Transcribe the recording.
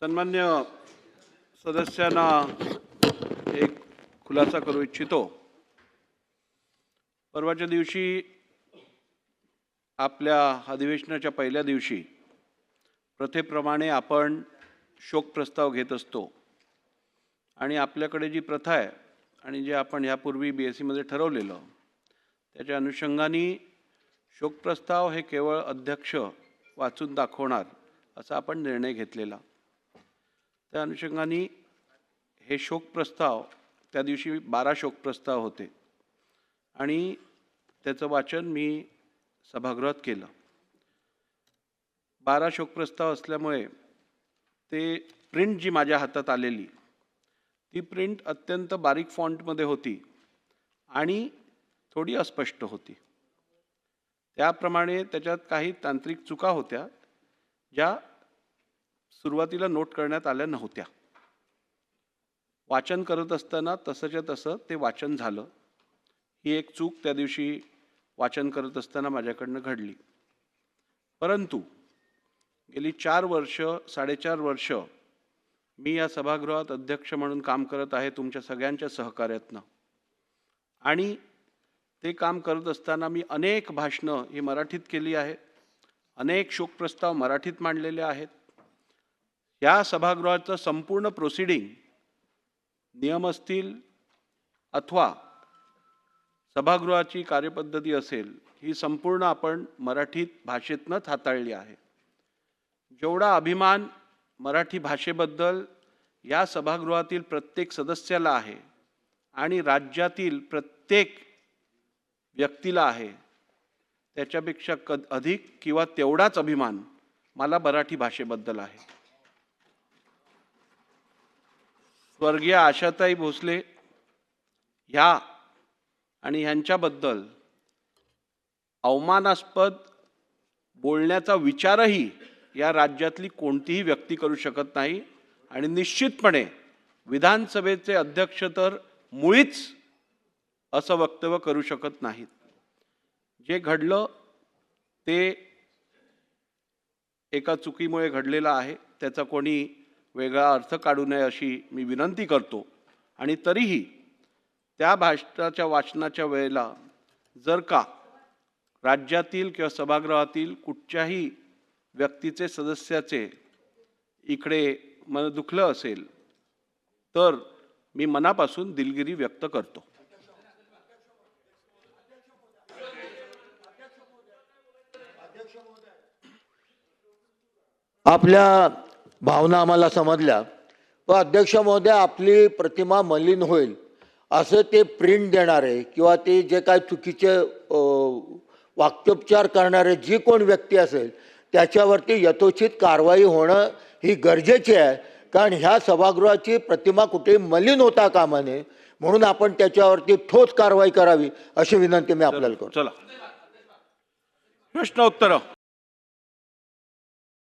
सन्मान्य सदस्यांना एक खुलासा करू इच्छितो। परवाच्या दिवशी आपल्या अधिवेशनाच्या पहिल्या दिवशी प्रथेप्रमाणे आपण शोक प्रस्ताव घेत असतो आणि आपल्याकडे जी प्रथा आहे आणि जे आपण यापूर्वी BSc मध्ये ठरवलेलं त्याच्या अनुषंगाने शोक प्रस्ताव हे केवळ अध्यक्ष वाचून दाखवणार असा आपण निर्णय घेतलेला। त्या अनुषंगाने हे शोक प्रस्ताव त्या दिवशी 12 शोक प्रस्ताव होते आणि त्याचं वाचन मी सभागृहात केलं। 12 शोक प्रस्ताव असल्यामुळे ते प्रिंट जी माझ्या हातात आलेली ती प्रिंट अत्यंत बारीक फॉन्टमध्ये होती आणि थोडी अस्पष्ट होती। त्याप्रमाणे त्याच्यात काही तांत्रिक चुका होत्या ज्या सुरुवातीला नोट करण्यात आल्या नव्हत्या। वाचन करत असताना तसंच्या तसं ते वाचन झालं। ही एक चूक त्या दिवशी वाचन करत असताना माझ्याकडनं घडली। परंतु गेली 4 वर्ष 4.5 वर्ष मी या सभागृहात अध्यक्ष म्हणून काम करत आहे तुमच्या सगळ्यांच्या सहकार्यातनं आणि ते काम करत असताना मी अनेक भाषणं ही मराठीत केली आहे, अनेक शोक प्रस्ताव मराठीत मांडलेले आहेत। या सभागृहाचं संपूर्ण प्रोसिडिंग नियम असतील अथवा सभागृहाची कार्यपद्धती असेल ही संपूर्ण आपण मराठीत भाषेतनंच हाताळली आहे। जेवढा अभिमान मराठी भाषेबद्दल या सभागृहातील प्रत्येक सदस्याला आहे आणि राज्यातील प्रत्येक व्यक्तीला आहे त्याच्यापेक्षा अधिक किंवा तेवढाच अभिमान मला मराठी भाषेबद्दल आहे। स्वर्गीय आशाताई भोसले ह्या आणि ह्यांच्याबद्दल अवमानास्पद बोलण्याचा विचारही या राज्यातली कोणतीही व्यक्ती करू शकत नाही आणि निश्चितपणे विधानसभेचे अध्यक्ष तर मुळीच असं वक्तव्य करू शकत नाहीत। जे घडलं ते एका चुकीमुळे घडलेलं आहे, त्याचा कोणी वेगळा अर्थ काढू नये अशी मी विनंती करतो। आणि तरीही त्या भाषणाच्या वाचनाच्या वेळेला जर का राज्यातील किंवा सभागृहातील कुठच्याही व्यक्तीचे सदस्याचे इकडे मन दुखलं असेल तर मी मनापासून दिलगिरी व्यक्त करतो। आपल्या भावना आम्हाला समजल्या व अध्यक्ष महोदय आपली प्रतिमा मलिन होईल असं ते प्रिंट देणारे किंवा ते जे काय चुकीचे वाक्योपचार करणारे जी कोण व्यक्ती असेल त्याच्यावरती यथोचित कारवाई होणं ही गरजेची आहे। कारण ह्या सभागृहाची प्रतिमा कुठे मलिन होता कामा नये म्हणून आपण त्याच्यावरती ठोस कारवाई करावी अशी विनंती मी आपल्याला करतो। चला प्रश्न उत्तर